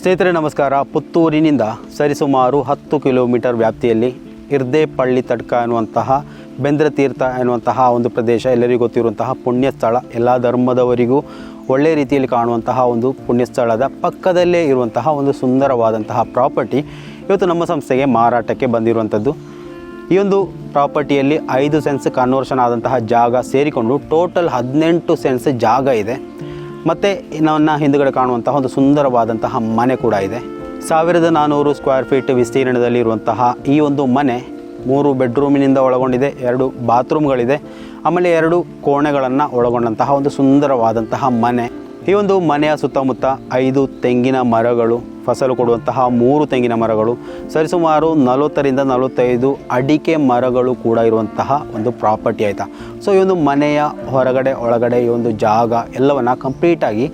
ಸ್ನೇಹಿತರೆ ನಮಸ್ಕಾರ. ಪುತ್ತೂರಿನಿಂದ ಸರಿಸುಮಾರು 10 ಕಿಲೋಮೀಟರ್ ವ್ಯಾಪ್ತಿಯಲ್ಲಿ ಇರ್ದೇಪಳ್ಳಿ ತಡ್ಕ ಅನ್ನುವಂತಹ ಬೆಂದ್ರತೀರ್ಥ ಎನ್ನುವಂತಹ ಒಂದು ಪ್ರದೇಶ ಎಲ್ಲರಿಗೂ ಗೊತ್ತಿರುವಂತಹ ಪುಣ್ಯಸ್ಥಳ, ಎಲ್ಲ ಧರ್ಮದವರಿಗೂ ಒಳ್ಳೆಯ ರೀತಿಯಲ್ಲಿ ಕಾಣುವಂತಹ ಒಂದು ಪುಣ್ಯಸ್ಥಳದ ಪಕ್ಕದಲ್ಲೇ ಇರುವಂತಹ ಒಂದು ಸುಂದರವಾದಂತಹ ಪ್ರಾಪರ್ಟಿ ಇವತ್ತು ನಮ್ಮ ಸಂಸ್ಥೆಗೆ ಮಾರಾಟಕ್ಕೆ ಬಂದಿರುವಂಥದ್ದು. ಈ ಒಂದು ಪ್ರಾಪರ್ಟಿಯಲ್ಲಿ 5 ಸೆನ್ಸ್ ಕನ್ವರ್ಷನ್ ಆದಂತಹ ಜಾಗ ಸೇರಿಕೊಂಡು ಟೋಟಲ್ 18 ಸೆನ್ಸ್ ಜಾಗ ಇದೆ. ಮತ್ತು ನನ್ನ ಹಿಂದುಗಡೆ ಕಾಣುವಂತಹ ಒಂದು ಸುಂದರವಾದಂತಹ ಮನೆ ಕೂಡ ಇದೆ. 1400 ಸ್ಕ್ವೇರ್ ಫೀಟ್ ವಿಸ್ತೀರ್ಣದಲ್ಲಿರುವಂತಹ ಈ ಒಂದು ಮನೆ 3 ಬೆಡ್ರೂಮಿನಿಂದ ಒಳಗೊಂಡಿದೆ, 2 ಬಾತ್ರೂಮ್ಗಳಿದೆ, ಆಮೇಲೆ 2 ಕೋಣೆಗಳನ್ನು ಒಳಗೊಂಡಂತಹ ಒಂದು ಸುಂದರವಾದಂತಹ ಮನೆ. ಈ ಒಂದು ಮನೆಯ ಸುತ್ತಮುತ್ತ 5 ತೆಂಗಿನ ಮರಗಳು, ಫಸಲು ಕೊಡುವಂತಹ 3 ತೆಂಗಿನ ಮರಗಳು, ಸರಿಸುಮಾರು 40ರಿಂದ 45 ಅಡಿಕೆ ಮರಗಳು ಕೂಡ ಇರುವಂತಹ ಒಂದು ಪ್ರಾಪರ್ಟಿ ಆಯಿತಾ. ಸೊ ಈ ಒಂದು ಮನೆಯ ಹೊರಗಡೆ ಒಳಗಡೆ ಈ ಒಂದು ಜಾಗ ಎಲ್ಲವನ್ನು ಕಂಪ್ಲೀಟಾಗಿ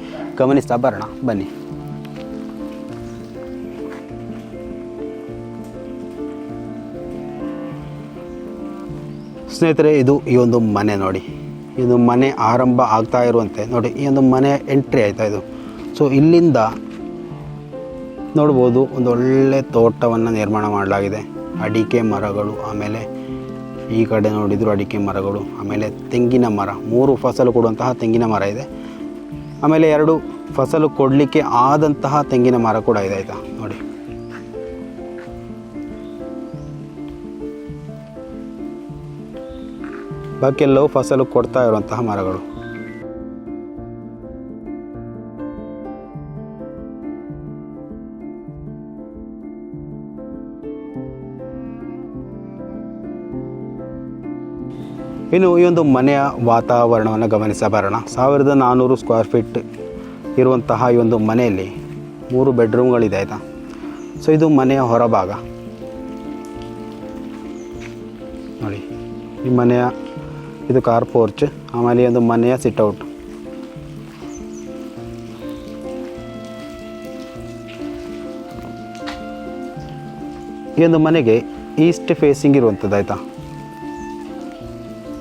ಗಮನಿಸ್ತಾ ಬರೋಣ ಬನ್ನಿ. ಸ್ನೇಹಿತರೆ, ಇದು ಈ ಒಂದು ಮನೆ ನೋಡಿ. ಇದು ಮನೆ ಆರಂಭ ಆಗ್ತಾ ಇರುವಂತೆ ನೋಡಿ, ಈ ಒಂದು ಮನೆ ಎಂಟ್ರಿ ಆಯಿತಾ ಇದು. ಸೊ ಇಲ್ಲಿಂದ ನೋಡ್ಬೋದು ಒಂದು ಒಳ್ಳೆ ತೋಟವನ್ನು ನಿರ್ಮಾಣ ಮಾಡಲಾಗಿದೆ. ಅಡಿಕೆ ಮರಗಳು, ಆಮೇಲೆ ಈ ಕಡೆ ನೋಡಿದ್ರು ಅಡಿಕೆ ಮರಗಳು, ಆಮೇಲೆ ತೆಂಗಿನ ಮರ, 3 ಫಸಲು ಕೊಡುವಂತಹ ತೆಂಗಿನ ಮರ ಇದೆ, ಆಮೇಲೆ 2 ಫಸಲು ಕೊಡಲಿಕ್ಕೆ ಆದಂತಹ ತೆಂಗಿನ ಮರ ಕೂಡ ಇದೆ ಆಯಿತಾ ನೋಡಿ. ಬಾಕಿಯೆಲ್ಲವೂ ಫಸಲು ಕೊಡ್ತಾ ಇರುವಂತಹ ಮರಗಳು. ಇನ್ನು ಈ ಒಂದು ಮನೆಯ ವಾತಾವರಣವನ್ನು ಗಮನಿಸಬರೋಣ. 1400 ಸ್ಕ್ವೇರ್ ಫೀಟ್ ಇರುವಂತಹ ಈ ಒಂದು ಮನೆಯಲ್ಲಿ 3 ಬೆಡ್ರೂಮ್ಗಳಿದೆ ಆಯಿತಾ. ಸೊ ಇದು ಮನೆಯ ಹೊರಭಾಗ ನೋಡಿ. ಈ ಮನೆಯ ಇದು ಕಾರ್ ಪೋರ್ಚ್, ಆಮೇಲೆ ಈ ಒಂದು ಮನೆಯ ಸಿಟ್ಔಟ್. ಈ ಒಂದು ಮನೆಗೆ ಈಸ್ಟ್ ಫೇಸಿಂಗ್ ಇರುವಂಥದ್ದು ಆಯಿತಾ,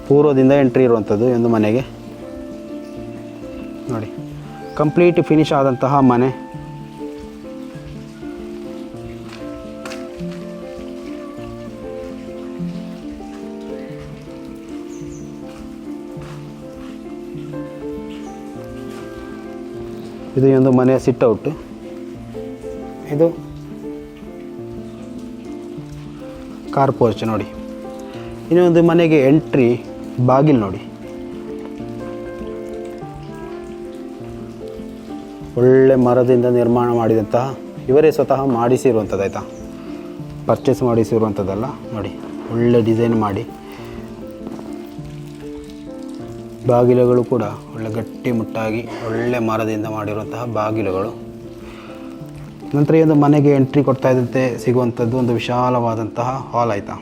ಪೂರ್ವದಿಂದ ಎಂಟ್ರಿ ಇರುವಂಥದ್ದು ಈ ಒಂದು ಮನೆಗೆ ನೋಡಿ. ಕಂಪ್ಲೀಟ್ ಫಿನಿಶ್ ಆದಂತಹ ಮನೆ. ಇದು ಈ ಒಂದು ಮನೆಯ ಸಿಟ್ಔಟ್. ಇದು ಕಾರ್ ಪೋರ್ಚ್ ನೋಡಿ. ಇನ್ನೊಂದು ಮನೆಗೆ ಎಂಟ್ರಿ ಬಾಗಿಲು ನೋಡಿ, ಒಳ್ಳೆ ಮರದಿಂದ ನಿರ್ಮಾಣ ಮಾಡಿದಂತಹ, ಇವರೇ ಸ್ವತಃ ಮಾಡಿಸಿರುವಂಥದ್ದು ಆಯಿತಾ, ಪರ್ಚೇಸ್ ಮಾಡಿಸಿರುವಂಥದ್ದಲ್ಲ ನೋಡಿ. ಒಳ್ಳೆ ಡಿಸೈನ್ ಮಾಡಿ, ಬಾಗಿಲುಗಳು ಕೂಡ ಒಳ್ಳೆ ಗಟ್ಟಿಮುಟ್ಟಾಗಿ ಒಳ್ಳೆ ಮರದಿಂದ ಮಾಡಿರುವಂತಹ ಬಾಗಿಲುಗಳು. ನಂತರ ಈ ಒಂದು ಮನೆಗೆ ಎಂಟ್ರಿ ಕೊಡ್ತಾ ಇದ್ದಂತೆ ಸಿಗುವಂಥದ್ದು ಒಂದು ವಿಶಾಲವಾದಂತಹ ಹಾಲ್ ಆಯಿತಾ.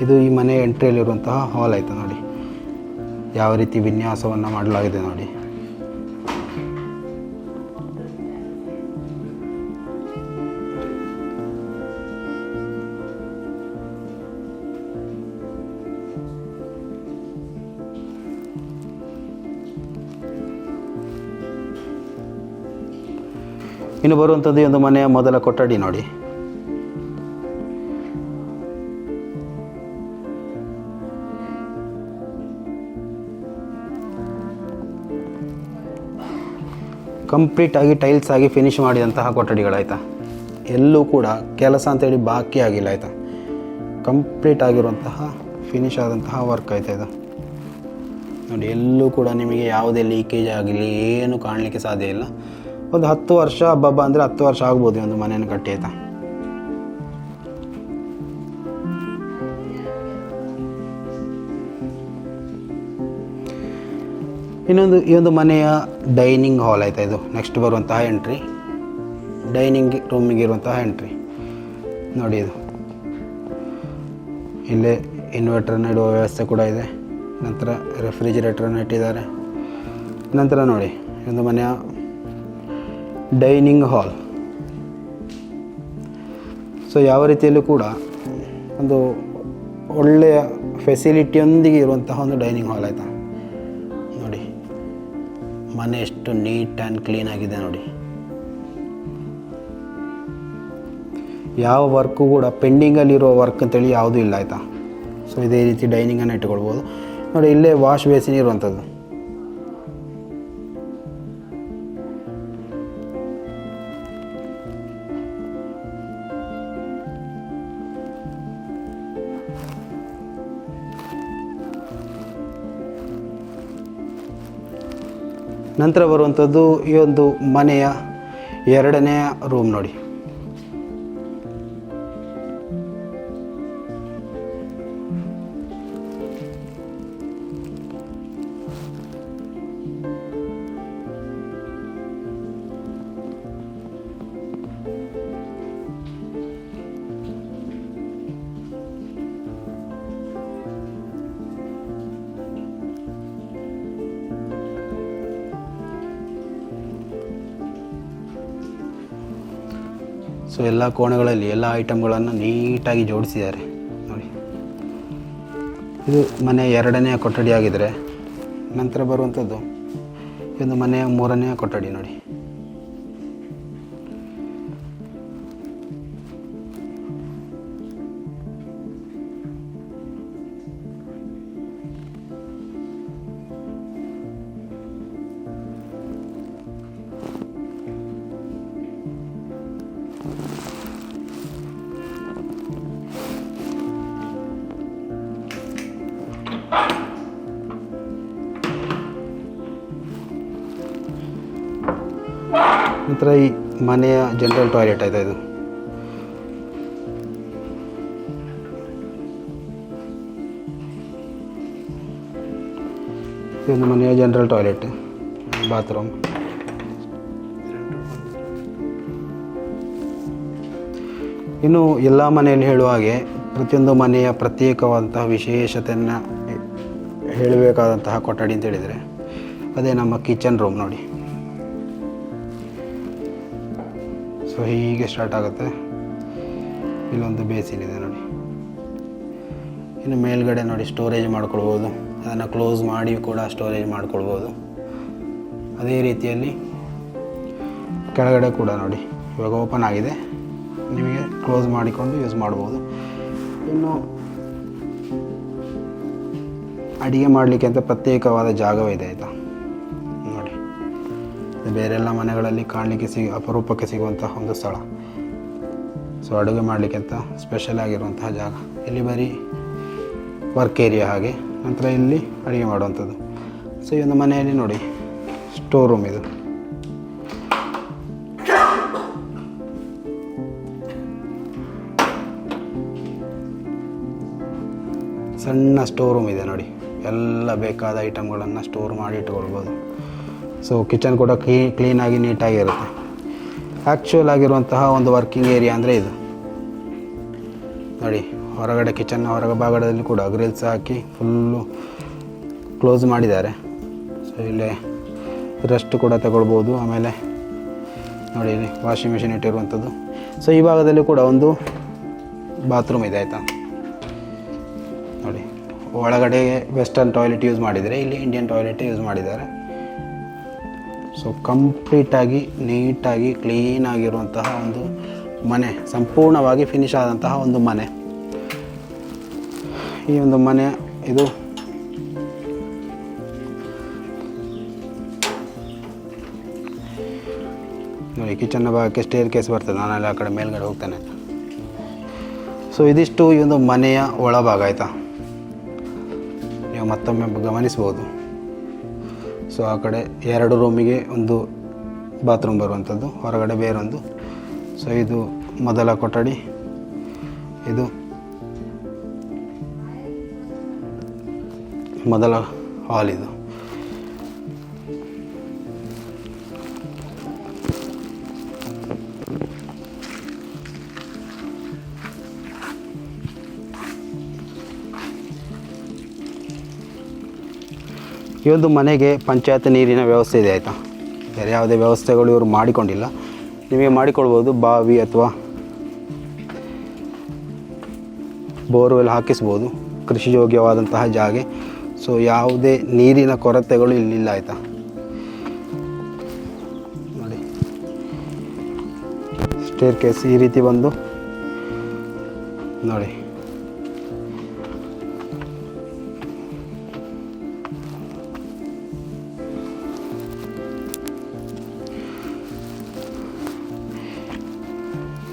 ಇದು ಈ ಮನೆ ಎಂಟ್ರಿಯಲ್ಲಿರುವಂತಹ ಹಾಲ್ ಆಯಿತಾ ನೋಡಿ. ಯಾವ ರೀತಿ ವಿನ್ಯಾಸವನ್ನು ಮಾಡಲಾಗಿದೆ ನೋಡಿ. ಇನ್ನು ಬರುವಂಥದ್ದು ಈ ಒಂದು ಮನೆಯ ಮೊದಲ ಕೊಠಡಿ ನೋಡಿ. ಕಂಪ್ಲೀಟಾಗಿ ಟೈಲ್ಸ್ ಆಗಿ ಫಿನಿಶ್ ಮಾಡಿದಂತಹ ಕೊಠಡಿಗಳಾಯಿತಾ. ಎಲ್ಲೂ ಕೂಡ ಕೆಲಸ ಅಂತೇಳಿ ಬಾಕಿ ಆಗಿಲ್ಲ ಆಯಿತಾ. ಕಂಪ್ಲೀಟ್ ಆಗಿರುವಂತಹ ಫಿನಿಶ್ ಆದಂತಹ ವರ್ಕ್ ಆಯ್ತಾ ಇದು ನೋಡಿ. ಎಲ್ಲೂ ಕೂಡ ನಿಮಗೆ ಯಾವುದೇ ಲೀಕೇಜ್ ಆಗಲಿ ಏನು ಕಾಣಲಿಕ್ಕೆ ಸಾಧ್ಯ ಇಲ್ಲ. ಒಂದು 10 ವರ್ಷ ಹಬ್ಬ ಅಂದರೆ 10 ವರ್ಷ ಆಗ್ಬೋದು ಒಂದು ಮನೆಯನ್ನು ಕಟ್ಟಿ ಆಯಿತಾ. ಇನ್ನೊಂದು ಈ ಒಂದು ಮನೆಯ ಡೈನಿಂಗ್ ಹಾಲ್ ಆಯಿತಾ. ಇದು ನೆಕ್ಸ್ಟ್ ಬರುವಂತಹ ಎಂಟ್ರಿ, ಡೈನಿಂಗ್ ರೂಮಿಗೆ ಇರುವಂತಹ ಎಂಟ್ರಿ ನೋಡಿ. ಇದು ಇಲ್ಲೇ ಇನ್ವರ್ಟರ್ನ ಇಡುವ ವ್ಯವಸ್ಥೆ ಕೂಡ ಇದೆ. ನಂತರ ರೆಫ್ರಿಜಿರೇಟರನ್ನು ಇಟ್ಟಿದ್ದಾರೆ. ನಂತರ ನೋಡಿ ಒಂದು ಮನೆಯ ಡೈನಿಂಗ್ ಹಾಲ್. ಸೊ ಯಾವ ರೀತಿಯಲ್ಲೂ ಕೂಡ ಒಂದು ಒಳ್ಳೆಯ ಫೆಸಿಲಿಟಿಯೊಂದಿಗೆ ಇರುವಂತಹ ಒಂದು ಡೈನಿಂಗ್ ಹಾಲ್ ಆಯಿತಾ. ನೋಡಿ ಮನೆ ಎಷ್ಟು ನೀಟ್ ಆ್ಯಂಡ್ ಕ್ಲೀನ್ ಆಗಿದೆ ನೋಡಿ. ಯಾವ ವರ್ಕು ಕೂಡ ಪೆಂಡಿಂಗಲ್ಲಿರೋ ವರ್ಕ್ ಅಂತೇಳಿ ಯಾವುದೂ ಇಲ್ಲ ಆಯಿತಾ. ಸೊ ಇದೇ ರೀತಿ ಡೈನಿಂಗನ್ನು ಇಟ್ಕೊಳ್ಬೋದು ನೋಡಿ. ಇಲ್ಲೇ ವಾಶ್ ಬೇಸಿನ್ ಇರುವಂಥದ್ದು. ನಂತರ ಬರುವಂಥದ್ದು ಈ ಒಂದು ಮನೆಯ ಎರಡನೇ ರೂಮ್ ನೋಡಿ. ಸೊ ಎಲ್ಲ ಕೋಣೆಗಳಲ್ಲಿ ಎಲ್ಲ ಐಟಮ್ಗಳನ್ನು ನೀಟಾಗಿ ಜೋಡಿಸಿದ್ದಾರೆ ನೋಡಿ. ಇದು ಮನೆಯ ಎರಡನೆಯ ಕೊಠಡಿ ಆಗಿದ್ದರೆ ನಂತರ ಬರುವಂಥದ್ದು ಇದು ಮನೆಯ ಮೂರನೆಯ ಕೊಠಡಿ ನೋಡಿ. ನಂತರ ಈ ಮನೆಯ ಜನರಲ್ ಟಾಯ್ಲೆಟ್ ಆಯಿತಾ. ಇದು ಇದೊಂದು ಮನೆಯ ಜನರಲ್ ಟಾಯ್ಲೆಟ್, ಬಾತ್ರೂಮ್. ಇನ್ನು ಎಲ್ಲ ಮನೆಯಲ್ಲಿ ಹೇಳುವ ಹಾಗೆ ಪ್ರತಿಯೊಂದು ಮನೆಯ ಪ್ರತ್ಯೇಕವಾದಂತಹ ವಿಶೇಷತೆಯನ್ನು ಹೇಳಬೇಕಾದಂತಹ ಕೊಠಡಿ ಅಂತ ಹೇಳಿದರೆ ಅದೇ ನಮ್ಮ ಕಿಚನ್ ರೂಮ್ ನೋಡಿ. ಸೊ ಹೀಗೆ ಸ್ಟಾರ್ಟ್ ಆಗುತ್ತೆ. ಇಲ್ಲೊಂದು ಬೇಸಿನ್ ಇದೆ ನೋಡಿ. ಇನ್ನು ಮೇಲ್ಗಡೆ ನೋಡಿ ಸ್ಟೋರೇಜ್ ಮಾಡ್ಕೊಳ್ಬೋದು, ಅದನ್ನು ಕ್ಲೋಸ್ ಮಾಡಿ ಕೂಡ ಸ್ಟೋರೇಜ್ ಮಾಡ್ಕೊಳ್ಬೋದು. ಅದೇ ರೀತಿಯಲ್ಲಿ ಕೆಳಗಡೆ ಕೂಡ ನೋಡಿ ಇವಾಗ ಓಪನ್ ಆಗಿದೆ, ನಿಮಗೆ ಕ್ಲೋಸ್ ಮಾಡಿಕೊಂಡು ಯೂಸ್ ಮಾಡ್ಬೋದು. ಇನ್ನು ಅಡುಗೆ ಮಾಡಲಿಕ್ಕೆ ಅಂತ ಪ್ರತ್ಯೇಕವಾದ ಜಾಗವಿದೆ ಆಯಿತಾ ನೋಡಿ. ಬೇರೆಲ್ಲ ಮನೆಗಳಲ್ಲಿ ಕಾಣಲಿಕ್ಕೆ ಅಪರೂಪಕ್ಕೆ ಸಿಗುವಂತಹ ಒಂದು ಸ್ಥಳ. ಸೊ ಅಡುಗೆ ಮಾಡಲಿಕ್ಕೆ ಅಂತ ಸ್ಪೆಷಲ್ ಆಗಿರುವಂತಹ ಜಾಗ. ಇಲ್ಲಿ ಬರೀ ವರ್ಕ್ ಏರಿಯಾ ಹಾಗೆ, ನಂತರ ಇಲ್ಲಿ ಅಡುಗೆ ಮಾಡುವಂಥದ್ದು. ಸೊ ಈ ಒಂದು ಮನೆಯಲ್ಲಿ ನೋಡಿ ಸ್ಟೋರ್ ರೂಮ್ ಇದು. ಸಣ್ಣ ಸ್ಟೋರ್ ರೂಮ್ ಇದೆ ನೋಡಿ. ಎಲ್ಲ ಬೇಕಾದ ಐಟಮ್ಗಳನ್ನು ಸ್ಟೋರ್ ಮಾಡಿ ಇಟ್ಕೊಳ್ಬೋದು. ಸೊ ಕಿಚನ್ ಕೂಡ ಕ್ಲೀನಾಗಿ ನೀಟಾಗಿರುತ್ತೆ. ಆ್ಯಕ್ಚುಯಲ್ ಆಗಿರುವಂತಹ ಒಂದು ವರ್ಕಿಂಗ್ ಏರಿಯಾ ಅಂದರೆ ಇದು ನೋಡಿ. ಹೊರಗಡೆ ಕಿಚನ್ನ ಹೊರಗ ಭಾಗದಲ್ಲಿ ಕೂಡ ಗ್ರಿಲ್ಸ್ ಹಾಕಿ ಫುಲ್ಲು ಕ್ಲೋಸ್ ಮಾಡಿದ್ದಾರೆ. ಸೊ ಇಲ್ಲೇ ರೆಸ್ಟ್ ಕೂಡ ತಗೊಳ್ಬೋದು. ಆಮೇಲೆ ನೋಡಿ ಇಲ್ಲಿ ವಾಷಿಂಗ್ ಮಿಷಿನ್ ಇಟ್ಟಿರುವಂಥದ್ದು. ಸೊ ಈ ಭಾಗದಲ್ಲಿ ಕೂಡ ಒಂದು ಬಾತ್ರೂಮ್ ಇದೆ ಆಯಿತಾ ನೋಡಿ. ಒಳಗಡೆ ವೆಸ್ಟರ್ನ್ ಟಾಯ್ಲೆಟ್ ಯೂಸ್ ಮಾಡಿದರೆ, ಇಲ್ಲಿ ಇಂಡಿಯನ್ ಟಾಯ್ಲೆಟ್ ಯೂಸ್ ಮಾಡಿದ್ದಾರೆ. ಸೊ ಕಂಪ್ಲೀಟಾಗಿ ನೀಟಾಗಿ ಕ್ಲೀನಾಗಿರುವಂತಹ ಒಂದು ಮನೆ, ಸಂಪೂರ್ಣವಾಗಿ ಫಿನಿಶ್ ಆದಂತಹ ಒಂದು ಮನೆ. ಈ ಒಂದು ಮನೆ ಇದು ನೋಡಿ. ಕಿಚನ್ನ ಭಾಗಕ್ಕೆ ಸ್ಟೇರ್ ಕೇಸ್ ಬರ್ತದೆ, ನಾನೆಲ್ಲ ಆ ಕಡೆ ಮೇಲ್ಗಡೆ ಹೋಗ್ತೇನೆ. ಸೊ ಇದಿಷ್ಟು ಈ ಒಂದು ಮನೆಯ ಒಳಭಾಗ ಆಯಿತಾ. ನೀವು ಮತ್ತೊಮ್ಮೆ ಗಮನಿಸ್ಬೋದು. ಸೊ ಆ ಕಡೆ 2 ರೂಮಿಗೆ ಒಂದು ಬಾತ್ರೂಮ್ ಬರುವಂಥದ್ದು, ಹೊರಗಡೆ ಬೇರೊಂದು. ಸೊ ಇದು ಮೊದಲ ಕೊಠಡಿ, ಇದು ಮೊದಲ ಹಾಲ್. ಇದು ಈ ಒಂದು ಮನೆಗೆ ಪಂಚಾಯತ್ ನೀರಿನ ವ್ಯವಸ್ಥೆ ಇದೆ ಆಯಿತಾ. ಬೇರೆ ಯಾವುದೇ ವ್ಯವಸ್ಥೆಗಳು ಇವರು ಮಾಡಿಕೊಂಡಿಲ್ಲ. ನಿಮಗೆ ಮಾಡಿಕೊಳ್ಬೋದು. ಬಾವಿ ಅಥವಾ ಬೋರ್ವೆಲ್ ಹಾಕಿಸ್ಬೋದು. ಕೃಷಿ ಯೋಗ್ಯವಾದಂತಹ ಜಾಗೆ. ಸೊ ಯಾವುದೇ ನೀರಿನ ಕೊರತೆಗಳು ಇಲ್ಲಿಲ್ಲ ಆಯಿತಾ. ನೋಡಿ ಸ್ಟೇರ್ ಕೇಸ್ ಈ ರೀತಿ ಬಂದು ನೋಡಿ.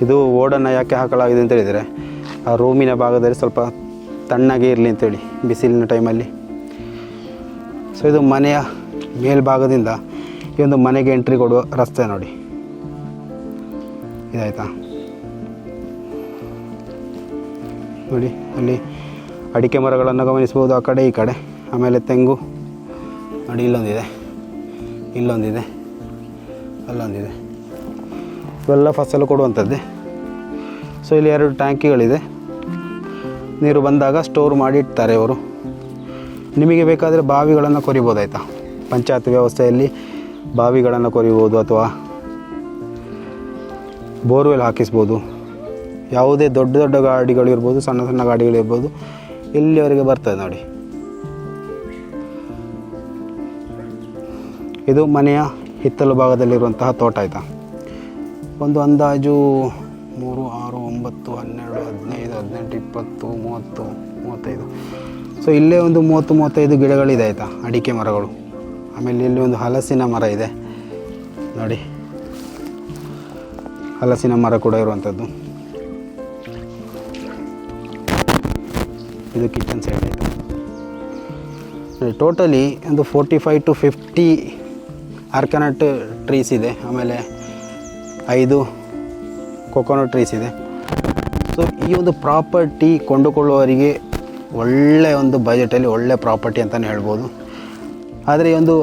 ಇದು ಓಡನ್ನು ಯಾಕೆ ಹಾಕಲಾಗಿದೆ ಅಂತ ಹೇಳಿದರೆ ಆ ರೂಮಿನ ಭಾಗದಲ್ಲಿ ಸ್ವಲ್ಪ ತಣ್ಣಗೆ ಇರಲಿ ಅಂತೇಳಿ ಬಿಸಿಲಿನ ಟೈಮಲ್ಲಿ. ಸೊ ಇದು ಮನೆಯ ಮೇಲ್ಭಾಗದಿಂದ ಈ ಒಂದು ಮನೆಗೆ ಎಂಟ್ರಿ ಕೊಡುವ ರಸ್ತೆ ನೋಡಿ ಇದಾಯಿತಾ. ನೋಡಿ ಅಲ್ಲಿ ಅಡಿಕೆ ಮರಗಳನ್ನು ಗಮನಿಸ್ಬೋದು, ಆ ಕಡೆ ಈ ಕಡೆ. ಆಮೇಲೆ ತೆಂಗು ನೋಡಿ, ಇಲ್ಲೊಂದಿದೆ, ಇಲ್ಲೊಂದಿದೆ, ಅಲ್ಲೊಂದಿದೆ. ಇವೆಲ್ಲ ಫಸಲು ಕೊಡುವಂಥದ್ದೇ. ಸೊ ಇಲ್ಲಿ 2 ಟ್ಯಾಂಕಿಗಳಿದೆ. ನೀರು ಬಂದಾಗ ಸ್ಟೋರ್ ಮಾಡಿ ಇಡ್ತಾರೆ ಇವರು. ನಿಮಗೆ ಬೇಕಾದರೆ ಬಾವಿಗಳನ್ನು ಕೊರಿಬೋದಾಯ್ತಾ. ಪಂಚಾಯತ್ ವ್ಯವಸ್ಥೆಯಲ್ಲಿ ಬಾವಿಗಳನ್ನು ಕೊರಿಬೋದು ಅಥವಾ ಬೋರ್ವೆಲ್ ಹಾಕಿಸ್ಬೋದು. ಯಾವುದೇ ದೊಡ್ಡ ದೊಡ್ಡ ಗಾಡಿಗಳಿರ್ಬೋದು, ಸಣ್ಣ ಸಣ್ಣ ಗಾಡಿಗಳಿರ್ಬೋದು, ಇಲ್ಲಿವರೆಗೆ ಬರ್ತದೆ ನೋಡಿ. ಇದು ಮನೆಯ ಹಿತ್ತಲು ಭಾಗದಲ್ಲಿರುವಂತಹ ತೋಟ ಆಯಿತಾ. ಒಂದು ಅಂದಾಜು 3, 6, 9, 12, 15, 18, 20, 30, 35. ಸೊ ಇಲ್ಲೇ ಒಂದು 30-35 ಗಿಡಗಳಿದೆ ಆಯಿತಾ, ಅಡಿಕೆ ಮರಗಳು. ಆಮೇಲೆ ಇಲ್ಲಿ ಒಂದು ಹಲಸಿನ ಮರ ಇದೆ ನೋಡಿ, ಹಲಸಿನ ಮರ ಕೂಡ ಇರುವಂಥದ್ದು. ಇದು ಕಿಚನ್ ಸೈಡ್ ಆಯಿತು. ಟೋಟಲಿ ಒಂದು 45 to 50 ಆರ್ಕನಟ್ ಟ್ರೀಸ್ ಇದೆ. ಆಮೇಲೆ 5 ಕೊಕೊನಟ್ ಟ್ರೀಸ್ ಇದೆ. ಸೊ ಈ ಒಂದು ಪ್ರಾಪರ್ಟಿ ಕೊಂಡುಕೊಳ್ಳುವವರಿಗೆ ಒಳ್ಳೆಯ ಒಂದು ಬಜೆಟಲ್ಲಿ ಒಳ್ಳೆಯ ಪ್ರಾಪರ್ಟಿ ಅಂತಲೇ ಹೇಳ್ಬೋದು. ಆದರೆ ಈ ಒಂದು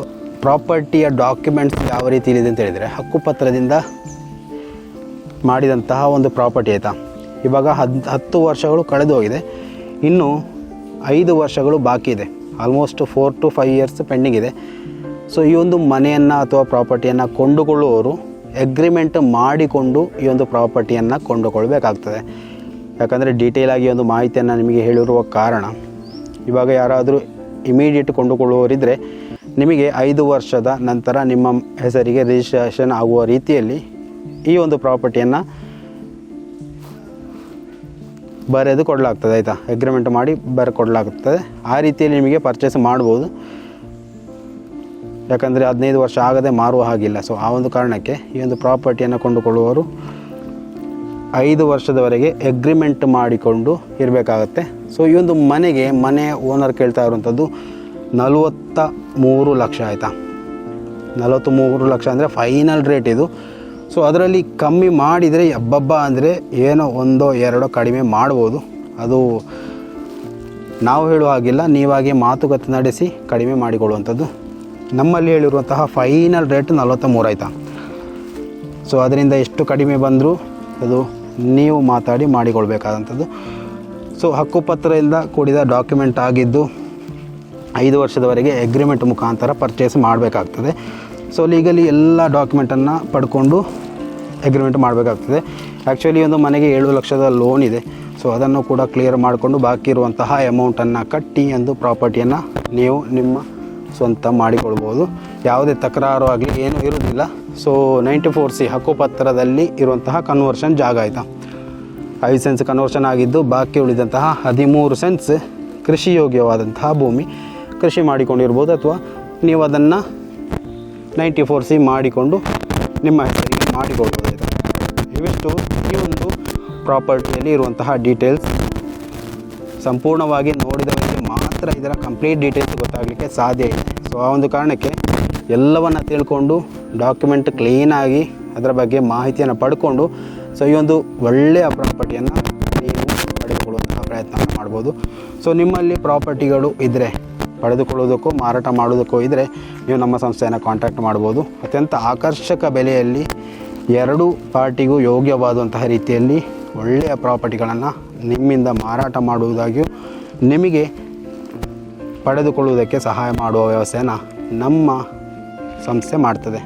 ಪ್ರಾಪರ್ಟಿಯ ಡಾಕ್ಯುಮೆಂಟ್ಸ್ ಯಾವ ರೀತಿ ಇದೆ ಅಂತ ಹೇಳಿದರೆ, ಹಕ್ಕುಪತ್ರದಿಂದ ಮಾಡಿದಂತಹ ಒಂದು ಪ್ರಾಪರ್ಟಿ ಆಯಿತಾ. ಇವಾಗ 10 ವರ್ಷಗಳು ಕಳೆದು ಹೋಗಿದೆ, ಇನ್ನು 5 ವರ್ಷಗಳು ಬಾಕಿ ಇದೆ. ಆಲ್ಮೋಸ್ಟ್ 4 to 5 years ಪೆಂಡಿಂಗ್ ಇದೆ. ಸೊ ಈ ಒಂದು ಮನೆಯನ್ನು ಅಥವಾ ಪ್ರಾಪರ್ಟಿಯನ್ನು ಕೊಂಡುಕೊಳ್ಳುವವರು ಎಗ್ರಿಮೆಂಟ್ ಮಾಡಿಕೊಂಡು ಈ ಒಂದು ಪ್ರಾಪರ್ಟಿಯನ್ನು ಕೊಂಡುಕೊಳ್ಬೇಕಾಗ್ತದೆ. ಯಾಕಂದರೆ ಡೀಟೇಲಾಗಿ ಒಂದು ಮಾಹಿತಿಯನ್ನು ನಿಮಗೆ ಹೇಳಿರುವ ಕಾರಣ, ಇವಾಗ ಯಾರಾದರೂ ಇಮಿಡಿಯೇಟ್ ಕೊಂಡುಕೊಳ್ಳುವವರಿದ್ದರೆ ನಿಮಗೆ 5 ವರ್ಷದ ನಂತರ ನಿಮ್ಮ ಹೆಸರಿಗೆ ರಿಜಿಸ್ಟ್ರೇಷನ್ ಆಗುವ ರೀತಿಯಲ್ಲಿ ಈ ಒಂದು ಪ್ರಾಪರ್ಟಿಯನ್ನು ಬರೆದು ಕೊಡಲಾಗ್ತದೆ ಆಯಿತಾ. ಎಗ್ರಿಮೆಂಟ್ ಮಾಡಿ ಬರೆಕೊಡಲಾಗ್ತದೆ. ಆ ರೀತಿಯಲ್ಲಿ ನಿಮಗೆ ಪರ್ಚೇಸ್ ಮಾಡ್ಬೋದು. ಯಾಕಂದರೆ 15 ವರ್ಷ ಆಗದೆ ಮಾರುವ ಹಾಗಿಲ್ಲ. ಸೊ ಆ ಒಂದು ಕಾರಣಕ್ಕೆ ಈ ಒಂದು ಪ್ರಾಪರ್ಟಿಯನ್ನು ಕೊಂಡುಕೊಳ್ಳುವವರು 5 ವರ್ಷದವರೆಗೆ ಎಗ್ರಿಮೆಂಟ್ ಮಾಡಿಕೊಂಡು ಇರಬೇಕಾಗತ್ತೆ. ಸೊ ಈ ಒಂದು ಮನೆ ಓನರ್ ಕೇಳ್ತಾ ಇರುವಂಥದ್ದು 43 ಲಕ್ಷ ಆಯಿತಾ. 43 ಲಕ್ಷ ಅಂದರೆ ಫೈನಲ್ ರೇಟ್ ಇದು. ಸೊ ಅದರಲ್ಲಿ ಕಮ್ಮಿ ಮಾಡಿದರೆ ಹಬ್ಬಬ್ಬ ಅಂದರೆ ಏನೋ 1-2 ಕಡಿಮೆ ಮಾಡ್ಬೋದು. ಅದು ನಾವು ಹೇಳುವ ಹಾಗಿಲ್ಲ, ನೀವಾಗೆ ಮಾತುಕತೆ ನಡೆಸಿ ಕಡಿಮೆ ಮಾಡಿಕೊಳ್ಳುವಂಥದ್ದು. ನಮ್ಮಲ್ಲಿ ಹೇಳಿರುವಂತಹ ಫೈನಲ್ ರೇಟ್ 43 ಆಯಿತಾ. ಸೊ ಅದರಿಂದ ಎಷ್ಟು ಕಡಿಮೆ ಬಂದರೂ ಅದು ನೀವು ಮಾತಾಡಿ ಮಾಡಿಕೊಳ್ಬೇಕಾದಂಥದ್ದು. ಸೊ ಹಕ್ಕುಪತ್ರದಿಂದ ಕೂಡಿದ ಡಾಕ್ಯುಮೆಂಟ್ ಆಗಿದ್ದು 5 ವರ್ಷದವರೆಗೆ ಎಗ್ರಿಮೆಂಟ್ ಮುಖಾಂತರ ಪರ್ಚೇಸ್ ಮಾಡಬೇಕಾಗ್ತದೆ. ಸೊ ಲೀಗಲಿ ಎಲ್ಲ ಡಾಕ್ಯುಮೆಂಟನ್ನು ಪಡ್ಕೊಂಡು ಎಗ್ರಿಮೆಂಟ್ ಮಾಡಬೇಕಾಗ್ತದೆ. ಆ್ಯಕ್ಚುಲಿ ಒಂದು ಮನೆಗೆ 7 ಲಕ್ಷದ ಲೋನ್ ಇದೆ. ಸೊ ಅದನ್ನು ಕೂಡ ಕ್ಲಿಯರ್ ಮಾಡಿಕೊಂಡು ಬಾಕಿ ಇರುವಂತಹ ಅಮೌಂಟನ್ನು ಕಟ್ಟಿ ಒಂದು ಪ್ರಾಪರ್ಟಿಯನ್ನು ನೀವು ನಿಮ್ಮ ಸ್ವಂತ ಮಾಡಿಕೊಳ್ಬೋದು. ಯಾವುದೇ ತಕರಾರು ಆಗಲಿ ಏನೂ ಇರುವುದಿಲ್ಲ. ಸೊ 94C ಹಕ್ಕುಪತ್ರದಲ್ಲಿ ಇರುವಂತಹ ಕನ್ವರ್ಷನ್ ಜಾಗ ಆಯಿತಾ. 5 ಸೆನ್ಸ್ ಕನ್ವರ್ಷನ್ ಆಗಿದ್ದು ಬಾಕಿ ಉಳಿದಂತಹ 13 ಸೆನ್ಸ್ ಕೃಷಿ ಯೋಗ್ಯವಾದಂತಹ ಭೂಮಿ. ಕೃಷಿ ಮಾಡಿಕೊಂಡಿರ್ಬೋದು ಅಥವಾ ನೀವು ಅದನ್ನು 94C ಮಾಡಿಕೊಂಡು ನಿಮ್ಮ ಹೆಸರಿಗೆ ಮಾಡಿಕೊಳ್ಬೋದು ಆಯಿತಾ. ಇವಿಷ್ಟು ಈ ಒಂದು ಪ್ರಾಪರ್ಟಿಯಲ್ಲಿ ಇರುವಂತಹ ಡೀಟೇಲ್ಸ್. ಸಂಪೂರ್ಣವಾಗಿ ನೋಡಿದವರಿಗೆ ಮಾತ್ರ ಇದರ ಕಂಪ್ಲೀಟ್ ಡೀಟೇಲ್ಸ್ ಗೊತ್ತಾಗಲಿಕ್ಕೆ ಸಾಧ್ಯ ಇದೆ. ಸೊ ಆ ಒಂದು ಕಾರಣಕ್ಕೆ ಎಲ್ಲವನ್ನು ತಿಳ್ಕೊಂಡು ಡಾಕ್ಯುಮೆಂಟ್ ಕ್ಲೀನಾಗಿ ಅದರ ಬಗ್ಗೆ ಮಾಹಿತಿಯನ್ನು ಪಡ್ಕೊಂಡು ಸೊ ಈ ಒಂದು ಒಳ್ಳೆಯ ಪ್ರಾಪರ್ಟಿಯನ್ನು ನೀವು ಪಡೆದುಕೊಳ್ಳುವಂತಹ ಪ್ರಯತ್ನ ಮಾಡ್ಬೋದು. ಸೊ ನಿಮ್ಮಲ್ಲಿ ಪ್ರಾಪರ್ಟಿಗಳು ಇದ್ದರೆ ಪಡೆದುಕೊಳ್ಳೋದಕ್ಕೋ ಮಾರಾಟ ಮಾಡೋದಕ್ಕೋ ಇದ್ದರೆ ನೀವು ನಮ್ಮ ಸಂಸ್ಥೆಯನ್ನು ಕಾಂಟ್ಯಾಕ್ಟ್ ಮಾಡ್ಬೋದು. ಅತ್ಯಂತ ಆಕರ್ಷಕ ಬೆಲೆಯಲ್ಲಿ 2 ಪಾರ್ಟಿಗೂ ಯೋಗ್ಯವಾದಂತಹ ರೀತಿಯಲ್ಲಿ ಒಳ್ಳೆಯ ಪ್ರಾಪರ್ಟಿಗಳನ್ನು ನಿಮ್ಮಿಂದ ಮಾರಾಟ ಮಾಡುವುದಾಗಿಯೂ ನಿಮಗೆ ಪಡೆದುಕೊಳ್ಳುವುದಕ್ಕೆ ಸಹಾಯ ಮಾಡುವ ವ್ಯವಸ್ಥೆಯನ್ನು ನಮ್ಮ ಸಂಸ್ಥೆ ಮಾಡ್ತದೆ.